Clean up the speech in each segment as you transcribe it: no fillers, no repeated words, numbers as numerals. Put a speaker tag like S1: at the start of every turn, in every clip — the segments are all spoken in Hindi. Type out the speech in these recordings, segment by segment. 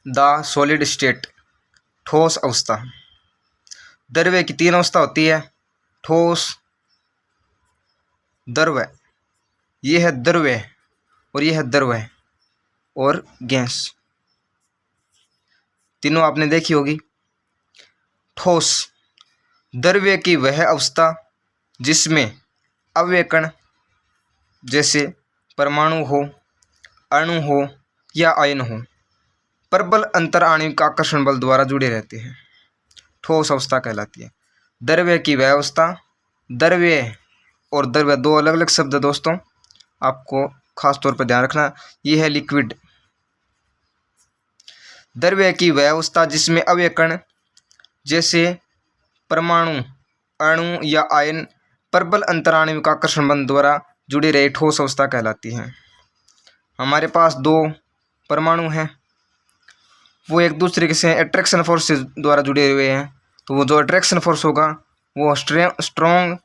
S1: द सॉलिड स्टेट, ठोस अवस्था। द्रव्य की तीन अवस्था होती है, ठोस, द्रव्य। ये है द्रव्य और ये है द्रव्य और गैस, तीनों आपने देखी होगी। ठोस, द्रव्य की वह अवस्था जिसमें अवयव कण जैसे परमाणु हो, अणु हो या आयन हो प्रबल अंतर आणविक आकर्षण बल द्वारा जुड़े रहते हैं, ठोस अवस्था कहलाती है। द्रव्य की वह अवस्था, द्रव्य और द्रव्य दो अलग अलग शब्द है दोस्तों, आपको खास तौर पर ध्यान रखना। ये है लिक्विड। द्रव्य की वह अवस्था जिसमें अवयव कण जैसे परमाणु, अणु या आयन प्रबल अंतर आणविक आकर्षण बल द्वारा जुड़े रहे, ठोस अवस्था कहलाती है। हमारे पास दो परमाणु हैं, वो एक दूसरे से अट्रैक्शन फोर्स से द्वारा जुड़े हुए हैं, तो वो जो अट्रैक्शन फोर्स होगा वो स्ट्रॉन्ग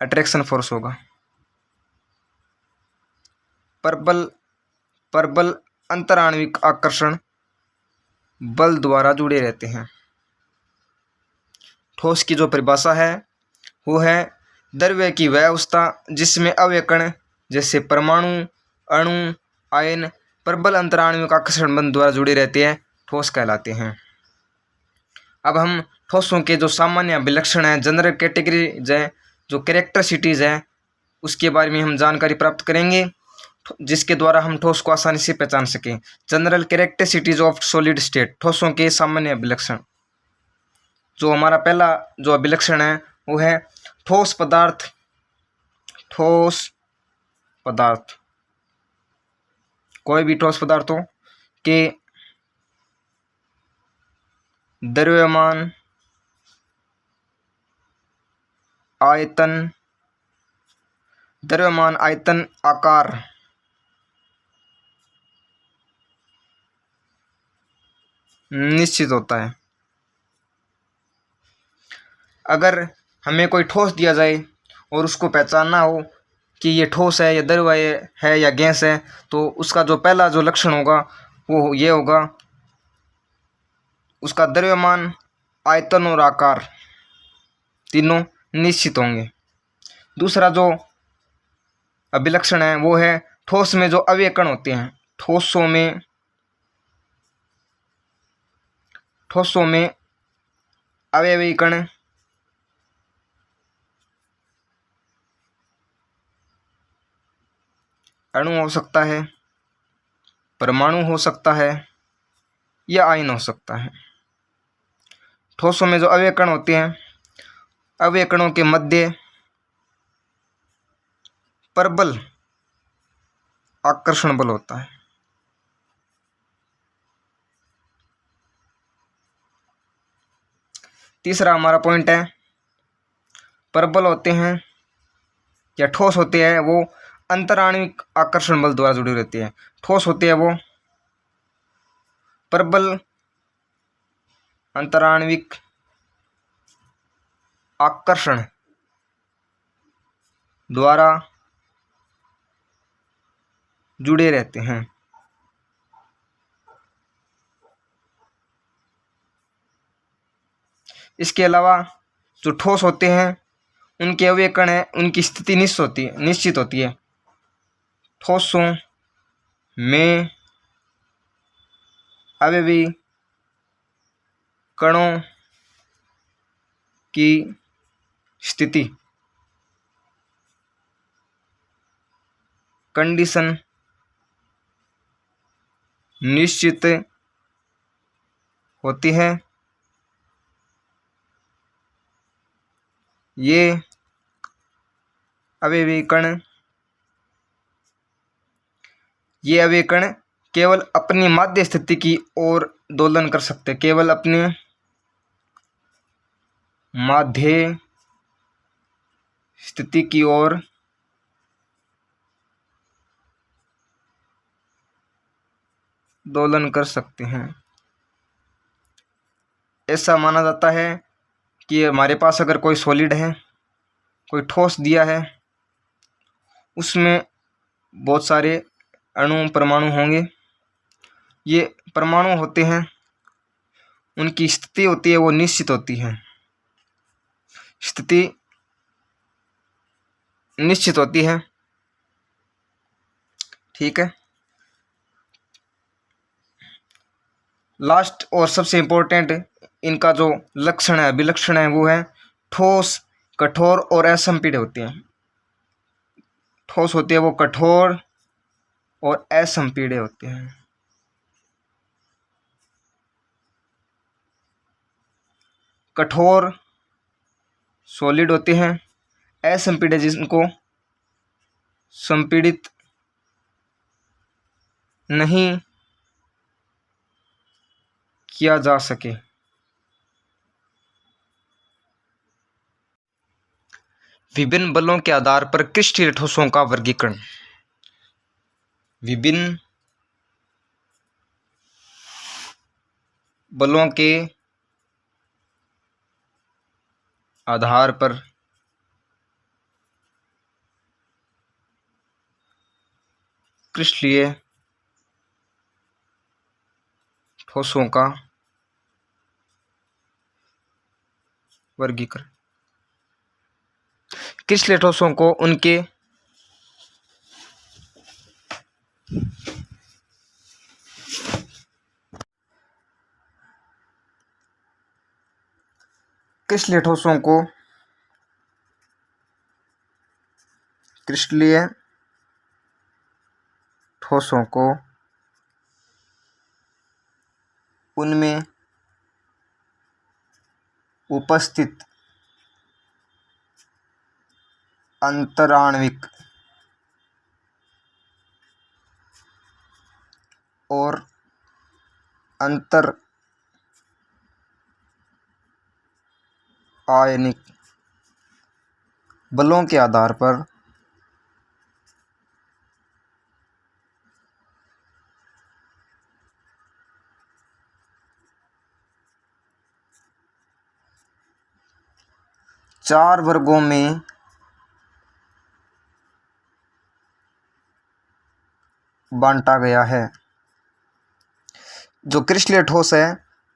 S1: अट्रैक्शन फोर्स होगा। प्रबल अंतराणविक आकर्षण बल द्वारा जुड़े रहते हैं। ठोस की जो परिभाषा है वो है द्रव्य की वह अवस्था जिसमें अवयव कण जैसे परमाणु, अणु, आयन प्रबल अंतराणविक आकर्षण बल द्वारा जुड़े रहते हैं, ठोस कहलाते हैं। अब हम ठोसों के जो सामान्य विलक्षण हैं, जनरल कैटेगरीज हैं, जो कैरेक्टरिस्टिक्स हैं, उसके बारे में हम जानकारी प्राप्त करेंगे, जिसके द्वारा हम ठोस को आसानी से पहचान सकें। General characteristics of solid state, ठोसों के सामान्य विलक्षण। जो हमारा पहला जो विलक्षण है वो है ठोस पदार्थ। ठोस पदार्थ, कोई भी ठोस पदार्थों के द्रव्यमान, आयतन, द्रव्यमान, आयतन, आकार निश्चित होता है। अगर हमें कोई ठोस दिया जाए और उसको पहचानना हो कि ये ठोस है या द्रव्य है या गैस है, तो उसका जो पहला जो लक्षण होगा वो ये होगा, उसका द्रव्यमान, आयतन और आकार तीनों निश्चित होंगे। दूसरा जो अभिलक्षण है वो है ठोस में जो अवयव कण होते हैं। ठोसों में अवयवी कण अणु हो सकता है, परमाणु हो सकता है या आयन हो सकता है। ठोसों में जो अवयव कण होते हैं, अवयव कणों के मध्य प्रबल आकर्षण बल होता है। तीसरा हमारा पॉइंट है, प्रबल होते हैं या ठोस होते हैं वो अंतराणविक आकर्षण बल द्वारा जुड़े रहते हैं। ठोस होते हैं वो प्रबल अंतराणविक आकर्षण द्वारा जुड़े रहते हैं। इसके अलावा जो ठोस होते हैं उनके अवयव कण है, उनकी स्थिति निश्चित होती है। ठोसों में अवयवी कणों की स्थिति, कंडीशन निश्चित होती है। ये अवयवी कण केवल अपनी माध्य स्थिति की ओर दोलन कर सकते, केवल अपने माध्य स्थिति की ओर दोलन कर सकते हैं। ऐसा माना जाता है कि हमारे पास अगर कोई सॉलिड है, कोई ठोस दिया है, उसमें बहुत सारे अणु परमाणु होंगे, ये परमाणु होते हैं उनकी स्थिति होती है वो निश्चित होती है, स्थिति निश्चित होती है। ठीक है। लास्ट और सबसे इम्पोर्टेंट इनका जो लक्षण है, विलक्षण है, वो है ठोस, कठोर और असंपीड्य होते हैं। ठोस होती है वो कठोर और असंपीड्य होते हैं। कठोर सॉलिड होते हैं, असंपीड्य जिनको संपीड़ित नहीं किया जा सके। विभिन्न बलों के आधार पर क्रिस्टलीय ठोसों का वर्गीकरण। विभिन्न बलों के आधार पर क्रिस्टलीय ठोसों का वर्गीकरण। क्रिस्टलीय ठोसों को उनके क्रिस्टलीय ठोसों को क्रिस्टलीय ठोसों को उनमें उपस्थित अंतराण्विक और अंतर आयनिक बलों के आधार पर चार वर्गों में बांटा गया है। जो क्रिस्टलीय ठोस है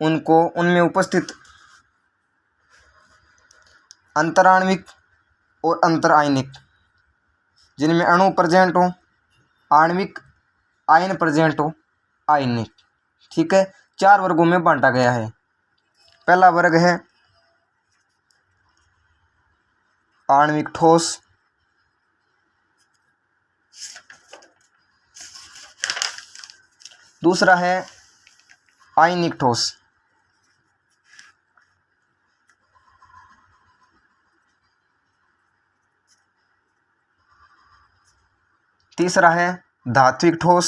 S1: उनको उनमें उपस्थित अंतराण्विक और अंतर आयनिक, जिनमें अणु प्रेजेंट हो, आणविक आयन प्रेजेंट हो, आयनिक। ठीक है, चार वर्गों में बांटा गया है। पहला वर्ग है आणविक ठोस, दूसरा है आयनिक ठोस, तीसरा है धात्विक ठोस,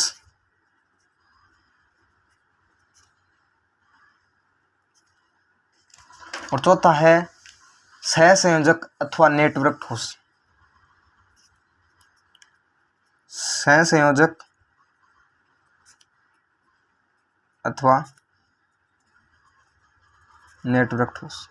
S1: और चौथा है सहसंयोजक अथवा नेटवर्क ठोस। सहसंयोजक अथवा नेटवर्क ठोस।